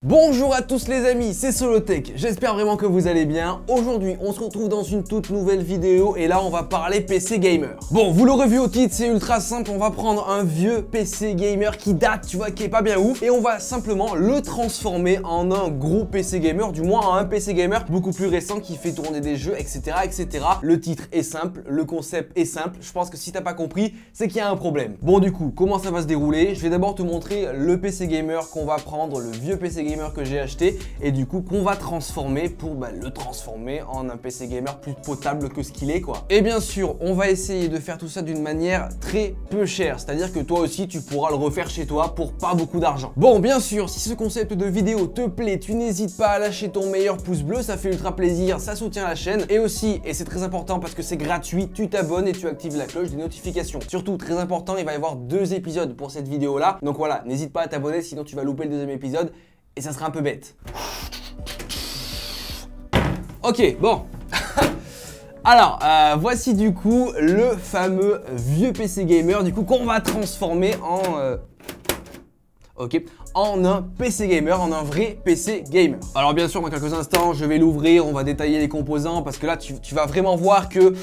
Bonjour à tous les amis, c'est Solotech, j'espère vraiment que vous allez bien. Aujourd'hui, on se retrouve dans une toute nouvelle vidéo et là, on va parler PC gamer. Bon, vous l'aurez vu au titre, c'est ultra simple, on va prendre un vieux PC gamer qui date, tu vois, qui est pas bien ouf et on va simplement le transformer en un gros PC gamer, du moins en un PC gamer beaucoup plus récent qui fait tourner des jeux, etc., etc. Le titre est simple, le concept est simple, je pense que si t'as pas compris, c'est qu'il y a un problème. Bon, du coup, comment ça va se dérouler? Je vais d'abord te montrer le PC gamer qu'on va prendre, le vieux PC gamer que j'ai acheté et du coup qu'on va transformer pour le transformer en un PC gamer plus potable que ce qu'il est quoi. Et bien sûr on va essayer de faire tout ça d'une manière très peu chère, c'est à dire que toi aussi tu pourras le refaire chez toi pour pas beaucoup d'argent. Bon, bien sûr, si ce concept de vidéo te plaît, tu n'hésites pas à lâcher ton meilleur pouce bleu, ça fait ultra plaisir, ça soutient la chaîne et aussi, et c'est très important parce que c'est gratuit, tu t'abonnes et tu actives la cloche des notifications. Surtout très important, il va y avoir 2 épisodes pour cette vidéo là, donc voilà, n'hésite pas à t'abonner sinon tu vas louper le 2e épisode et ça sera un peu bête. Ok, bon. Alors, voici du coup le fameux vieux PC gamer du coup qu'on va transformer en en un PC gamer, en un vrai PC gamer. Alors bien sûr, dans quelques instants, je vais l'ouvrir, on va détailler les composants parce que là, tu vas vraiment voir que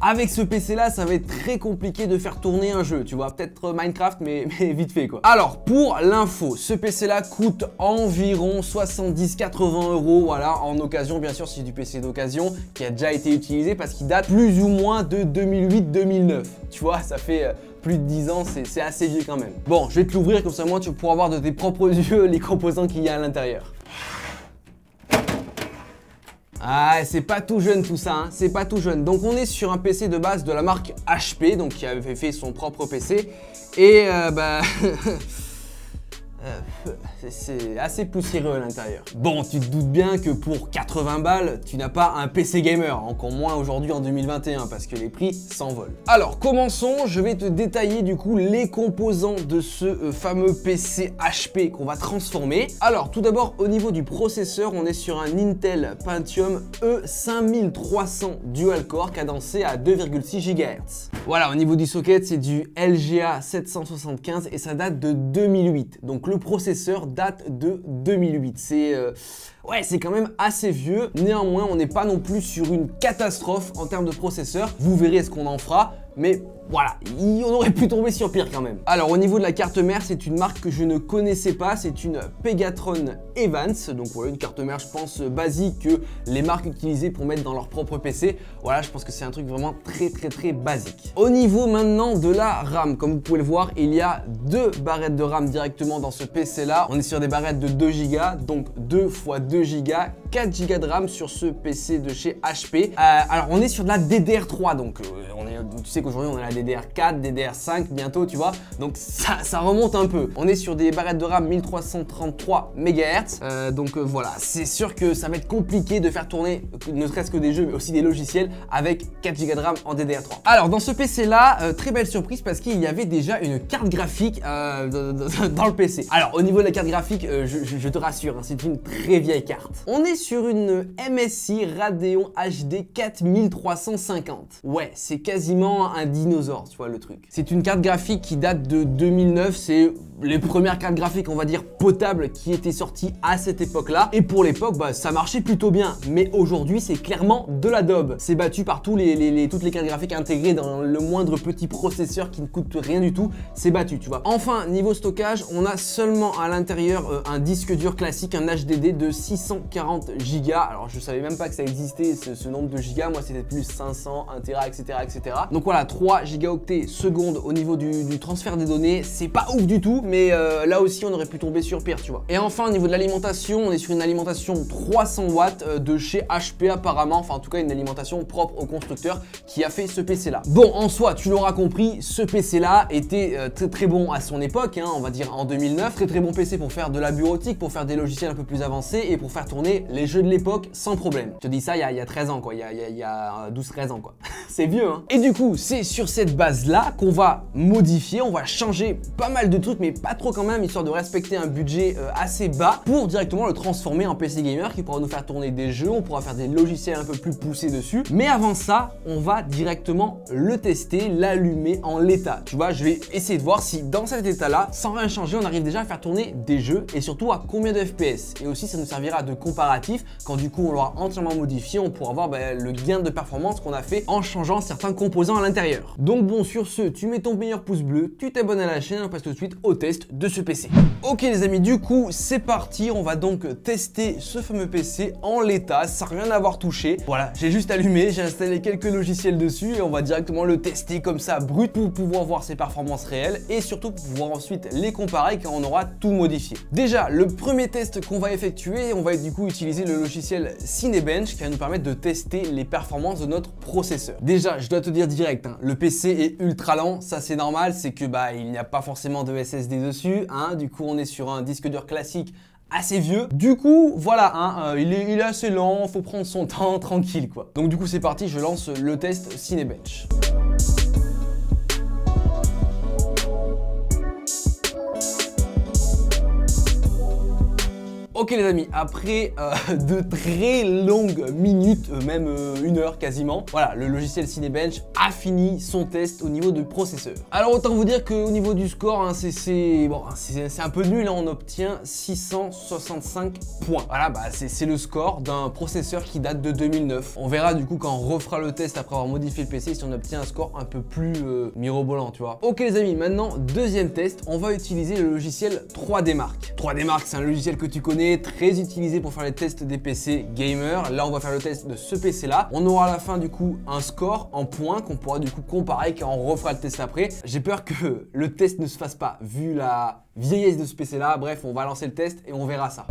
avec ce PC là, ça va être très compliqué de faire tourner un jeu, tu vois, peut-être Minecraft, mais vite fait quoi. Alors, pour l'info, ce PC là coûte environ 70-80 €, voilà, en occasion, bien sûr, c'est du PC d'occasion qui a déjà été utilisé parce qu'il date plus ou moins de 2008-2009, tu vois, ça fait plus de 10 ans, c'est assez vieux quand même. Bon, je vais te l'ouvrir comme ça, moi, tu pourras voir de tes propres yeux les composants qu'il y a à l'intérieur. Ah, c'est pas tout jeune tout ça, hein, c'est pas tout jeune. Donc on est sur un PC de base de la marque HP, donc qui avait fait son propre PC. Et c'est assez poussiéreux à l'intérieur. Bon, tu te doutes bien que pour 80 balles, tu n'as pas un PC gamer, encore moins aujourd'hui en 2021, parce que les prix s'envolent. Alors, commençons, je vais te détailler du coup les composants de ce fameux PC HP qu'on va transformer. Alors, tout d'abord, au niveau du processeur, on est sur un Intel Pentium E5300 dual-core cadencé à 2,6 GHz. Voilà, au niveau du socket, c'est du LGA 775 et ça date de 2008. Donc, le processeur date de 2008. C'est quand même assez vieux. Néanmoins, on n'est pas non plus sur une catastrophe en termes de processeur. Vous verrez ce qu'on en fera. Mais voilà, on aurait pu tomber sur pire quand même. Alors au niveau de la carte mère, c'est une marque que je ne connaissais pas, c'est une Pegatron Evans. Donc voilà, une carte mère je pense basique que les marques utilisaient pour mettre dans leur propre PC. Voilà, je pense que c'est un truc vraiment très basique. Au niveau maintenant de la RAM, comme vous pouvez le voir, il y a 2 barrettes de RAM directement dans ce PC là. On est sur des barrettes de 2 Go, donc 2 x 2 Go, 4 Go de RAM sur ce PC de chez HP. Alors on est sur de la DDR3, donc tu sais qu'aujourd'hui on a la DDR4, DDR5 bientôt, tu vois, donc ça remonte un peu. On est sur des barrettes de RAM 1333 MHz, donc voilà, c'est sûr que ça va être compliqué de faire tourner ne serait-ce que des jeux, mais aussi des logiciels avec 4 Go de RAM en DDR3. Alors dans ce PC là, très belle surprise parce qu'il y avait déjà une carte graphique dans le PC. Alors au niveau de la carte graphique, je te rassure, hein, c'est une très vieille carte. On est sur une MSI Radeon HD 4350. Ouais, c'est quasiment un dinosaure, tu vois le truc. C'est une carte graphique qui date de 2009, c'est les premières cartes graphiques, on va dire, potables qui étaient sorties à cette époque-là. Et pour l'époque, ça marchait plutôt bien. Mais aujourd'hui, c'est clairement de la daube. C'est battu par toutes les cartes graphiques intégrées dans le moindre petit processeur qui ne coûte rien du tout. C'est battu, tu vois. Enfin, niveau stockage, on a seulement à l'intérieur un disque dur classique, un HDD de 640 Go. Alors, je savais même pas que ça existait, ce nombre de gigas. Moi, c'était plus 500, 1 Tera, etc., etc. Donc voilà, 3 gigaoctets secondes au niveau du transfert des données. C'est pas ouf du tout, mais là aussi on aurait pu tomber sur pire, tu vois. Et enfin au niveau de l'alimentation, on est sur une alimentation 300 watts de chez HP apparemment, enfin en tout cas une alimentation propre au constructeur qui a fait ce PC là. Bon, en soi, tu l'auras compris, ce PC là était très bon à son époque, hein, on va dire en 2009, très bon PC pour faire de la bureautique, pour faire des logiciels un peu plus avancés et pour faire tourner les jeux de l'époque sans problème. Je te dis ça il y a 13 ans quoi, il y a 12-13 ans quoi. C'est vieux hein. Et du coup, c'est sur cette base là qu'on va modifier, on va changer pas mal de trucs, mais pas trop quand même, histoire de respecter un budget assez bas pour directement le transformer en PC gamer qui pourra nous faire tourner des jeux, on pourra faire des logiciels un peu plus poussés dessus. Mais avant ça, on va directement le tester, l'allumer en l'état. Tu vois, je vais essayer de voir si dans cet état-là, sans rien changer, on arrive déjà à faire tourner des jeux et surtout à combien de FPS. Et aussi, ça nous servira de comparatif quand du coup on l'aura entièrement modifié, on pourra voir le gain de performance qu'on a fait en changeant certains composants à l'intérieur. Donc bon, sur ce, tu mets ton meilleur pouce bleu, tu t'abonnes à la chaîne, on passe tout de suite au test de ce PC. Ok les amis, du coup c'est parti, on va donc tester ce fameux PC en l'état, sans rien avoir touché. Voilà, j'ai juste allumé, j'ai installé quelques logiciels dessus et on va directement le tester comme ça brut pour pouvoir voir ses performances réelles et surtout pour pouvoir ensuite les comparer quand on aura tout modifié. Déjà, le premier test qu'on va effectuer, on va du coup utiliser le logiciel Cinebench qui va nous permettre de tester les performances de notre processeur. Déjà, je dois te dire direct, hein, le PC est ultra lent, ça c'est normal, c'est que il n'y a pas forcément de SSD dessus, hein, du coup on est sur un disque dur classique assez vieux. Du coup, voilà, hein, il est assez lent, faut prendre son temps, tranquille quoi. Donc du coup c'est parti, je lance le test Cinebench. Ok les amis, après de très longues minutes, même 1 heure quasiment, voilà, le logiciel Cinebench a fini son test au niveau du processeur. Alors autant vous dire qu'au niveau du score, hein, c'est un peu nul, hein, on obtient 665 points. Voilà, c'est le score d'un processeur qui date de 2009. On verra du coup quand on refera le test après avoir modifié le PC si on obtient un score un peu plus mirobolant, tu vois. Ok les amis, maintenant deuxième test, on va utiliser le logiciel 3D Mark. 3D Mark, c'est un logiciel que tu connais, très utilisé pour faire les tests des PC gamers. Là on va faire le test de ce PC là. On aura à la fin du coup un score en points qu'on pourra du coup comparer quand on refera le test après. J'ai peur que le test ne se fasse pas vu la vieillesse de ce PC là. Bref, on va lancer le test et on verra ça.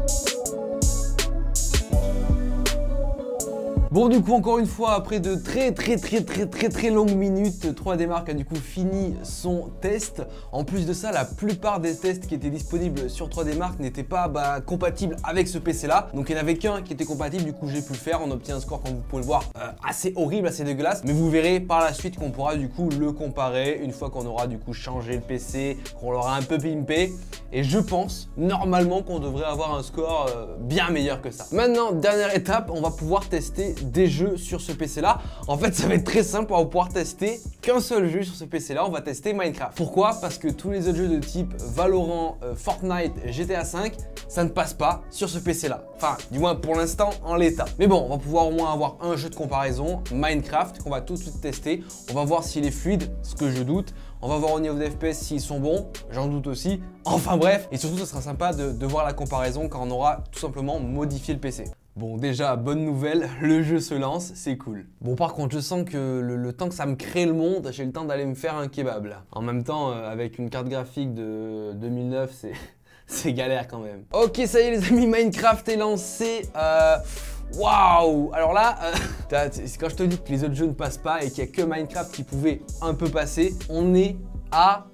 Bon du coup encore une fois après de très longues minutes, 3D Mark a du coup fini son test. En plus de ça, la plupart des tests qui étaient disponibles sur 3D Mark n'étaient pas compatibles avec ce PC là. Donc il n'y en avait qu'un qui était compatible, du coup j'ai pu le faire. On obtient un score comme vous pouvez le voir assez horrible, assez dégueulasse. Mais vous verrez par la suite qu'on pourra du coup le comparer une fois qu'on aura du coup changé le PC, qu'on l'aura un peu pimpé. Et je pense normalement qu'on devrait avoir un score bien meilleur que ça. Maintenant, dernière étape, on va pouvoir tester des jeux sur ce PC là. En fait ça va être très simple, on va pouvoir tester qu'un seul jeu sur ce PC là, on va tester Minecraft. Pourquoi? Parce que tous les autres jeux de type Valorant, Fortnite, GTA 5, ça ne passe pas sur ce PC là. Enfin du moins pour l'instant en l'état. Mais bon, on va pouvoir au moins avoir un jeu de comparaison, Minecraft, qu'on va tout de suite tester. On va voir s'il est fluide, ce que je doute. On va voir au niveau des FPS s'ils sont bons, j'en doute aussi. Enfin bref, et surtout ça sera sympa de voir la comparaison quand on aura tout simplement modifié le PC. Bon déjà, bonne nouvelle, le jeu se lance, c'est cool. Bon par contre, je sens que le temps que ça me crée le monde, j'ai le temps d'aller me faire un kebab là. En même temps, avec une carte graphique de 2009, c'est galère quand même. Ok, ça y est les amis, Minecraft est lancé. Waouh! Alors là, quand je te dis que les autres jeux ne passent pas et qu'il n'y a que Minecraft qui pouvait un peu passer, on est à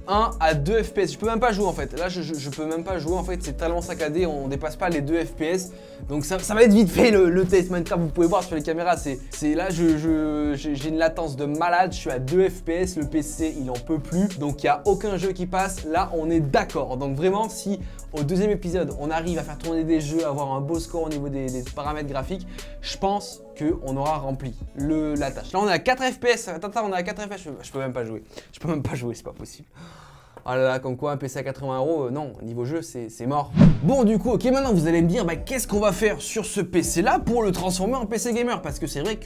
1 à 2 FPS. Je peux même pas jouer en fait. Là, je peux même pas jouer en fait. C'est tellement saccadé. On dépasse pas les 2 FPS. Donc ça va être vite fait le test Minecraft. Vous pouvez voir sur les caméras. C'est là, j'ai une latence de malade. Je suis à 2 FPS. Le PC, il en peut plus. Donc il n'y a aucun jeu qui passe. Là, on est d'accord. Donc vraiment, si au deuxième épisode, on arrive à faire tourner des jeux, avoir un beau score au niveau des paramètres graphiques, je pense qu'on aura rempli la tâche. Là, on est à 4 FPS. Attends, on est à 4 FPS. Je peux même pas jouer. Je peux même pas jouer, c'est pas possible. Oh là là, comme quoi un PC à 80 €, non, niveau jeu, c'est mort. Bon, du coup, ok, maintenant vous allez me dire, qu'est-ce qu'on va faire sur ce PC là pour le transformer en PC gamer? Parce que c'est vrai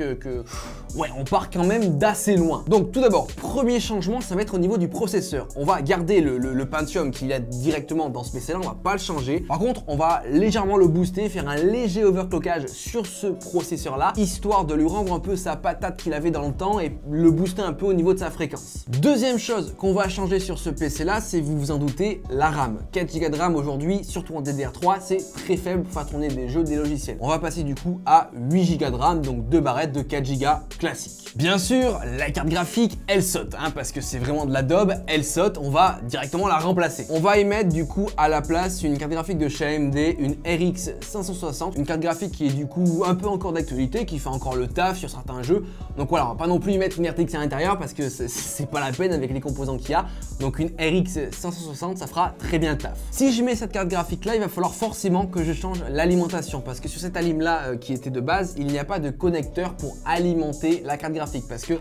ouais, on part quand même d'assez loin. Donc, tout d'abord, premier changement, ça va être au niveau du processeur. On va garder le Pentium qu'il y a directement dans ce PC là, on va pas le changer. Par contre, on va légèrement le booster, faire un léger overclockage sur ce processeur là, histoire de lui rendre un peu sa patate qu'il avait dans le temps et le booster un peu au niveau de sa fréquence. Deuxième chose qu'on va changer sur ce PC là, c'est, vous vous en doutez, la RAM. 4 Go de RAM aujourd'hui, surtout en DDR3, c'est très faible pour faire tourner des jeux, des logiciels. On va passer du coup à 8 Go de RAM, donc 2 barrettes de 4 Go classiques. Bien sûr, la carte graphique, elle saute, parce que c'est vraiment de la daube, elle saute, on va directement la remplacer. On va y mettre du coup à la place une carte graphique de chez AMD, une RX 560, une carte graphique qui est du coup un peu encore d'actualité, qui fait encore le taf sur certains jeux. Donc voilà, on va pas non plus y mettre une RTX à l'intérieur parce que c'est pas la peine avec les composants qu'il y a. Donc une RX 560, ça fera très bien le taf. Si je mets cette carte graphique là, il va falloir forcément que je change l'alimentation parce que sur cette alim là qui était de base, il n'y a pas de connecteur pour alimenter la carte graphique parce que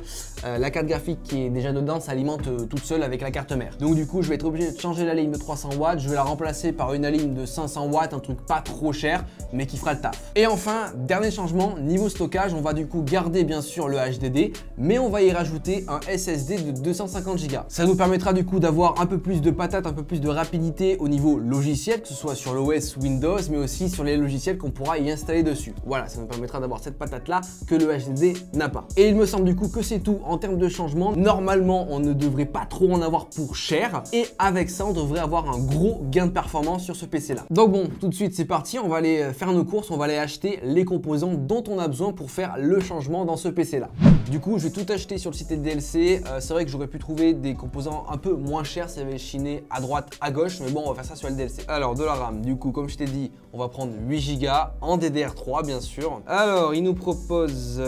la carte graphique qui est déjà dedans s'alimente toute seule avec la carte mère. Donc du coup, je vais être obligé de changer la ligne de 300 watts, je vais la remplacer par une ligne de 500 watts, un truc pas trop cher mais qui fera le taf. Et enfin, dernier changement, niveau stockage, on va du coup garder bien sûr le HDD, mais on va y rajouter un SSD de 250 Go. Ça nous permettra du coup d'avoir un peu plus de patate, un peu plus de rapidité au niveau logiciel, que ce soit sur l'OS Windows, mais aussi sur les logiciels qu'on pourra y installer dessus. Voilà, ça nous permettra d'avoir cette patate là que le HDD n'a pas. Et il me semble du coup que c'est tout en termes de changement. Normalement, on ne devrait pas trop en avoir pour cher, et avec ça, on devrait avoir un gros gain de performance sur ce PC là. Donc bon, tout de suite c'est parti, on va aller faire nos courses, on va aller acheter les composants dont on a besoin pour faire le changement dans ce PC là. Du coup, je vais tout acheter sur le site DLC. C'est vrai que j'aurais pu trouver des composants un peu moins chers si j'avais chiné à droite, à gauche, mais bon, on va faire ça sur le DLC. Alors, de la RAM, du coup, comme je t'ai dit, on va prendre 8 Go en DDR3, bien sûr. Alors, il nous propose,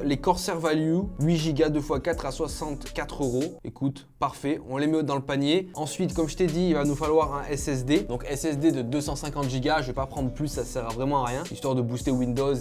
les Corsair Value, 8 Go 2x4 à 64 €. Écoute, parfait, on les met dans le panier. Ensuite, comme je t'ai dit, il va nous falloir un SSD. Donc, SSD de 250 Go, je vais pas prendre plus, ça sert vraiment à rien, histoire de booster Windows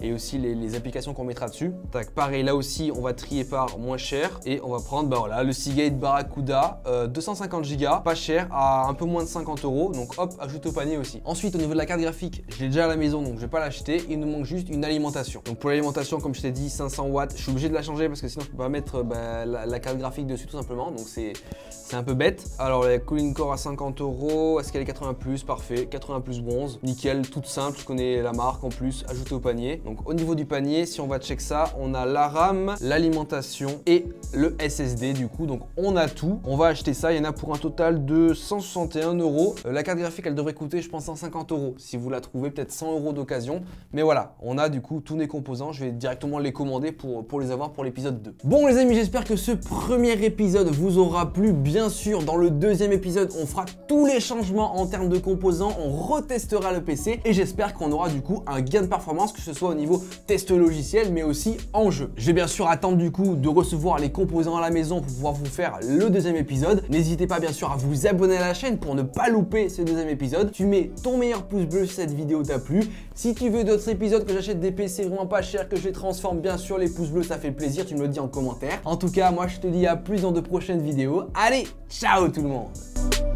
et aussi les applications qu'on mettra dessus. Tac, pareil, là aussi, on va trier par moins cher et on va prendre, bah voilà, le Seagate Barracuda, 250 Go, pas cher, à un peu moins de 50 €. Donc, hop, ajoute au panier aussi. Ensuite, au niveau de la carte graphique, je l'ai déjà à la maison, donc je vais pas l'acheter. Il nous manque juste une alimentation. Donc, pour l'alimentation, comme je t'ai dit, 500 watts, je suis obligé de la changer parce que sinon, je peux pas mettre la carte graphique dessus tout simplement. Donc, c'est un peu bête. Alors, la Cooling Core à 50 €, est-ce qu'elle est 80+? Parfait, 80+ bronze, nickel, toute simple, je connais la marque en plus, ajouté au panier. Donc, au niveau du panier, si on va check ça, on a la RAM, l'alimentation et le SSD du coup, donc on a tout. On va acheter ça, il y en a pour un total de 161 €. La carte graphique, elle devrait coûter, je pense, 150 € si vous la trouvez, peut-être 100 € d'occasion. Mais voilà, on a du coup tous les composants, je vais directement les commander pour les avoir pour l'épisode 2. Bon les amis, j'espère que ce premier épisode vous aura plu. Bien sûr, dans le deuxième épisode, on fera tous les changements en termes de composants, on retestera le PC et j'espère qu'on aura du coup un gain de performance, que ce soit au niveau test logiciel, mais aussi en jeu. Je vais bien sûr attendre du coup de recevoir les composants à la maison pour pouvoir vous faire le deuxième épisode. N'hésitez pas bien sûr à vous abonner à la chaîne pour ne pas louper ce deuxième épisode. Tu mets ton meilleur pouce bleu si cette vidéo t'a plu. Si tu veux d'autres épisodes, que j'achète des PC vraiment pas chers, que je les transforme, bien sûr les pouces bleus ça fait plaisir, tu me le dis en commentaire. En tout cas, moi je te dis à plus dans de prochaines vidéos. Allez, ciao tout le monde!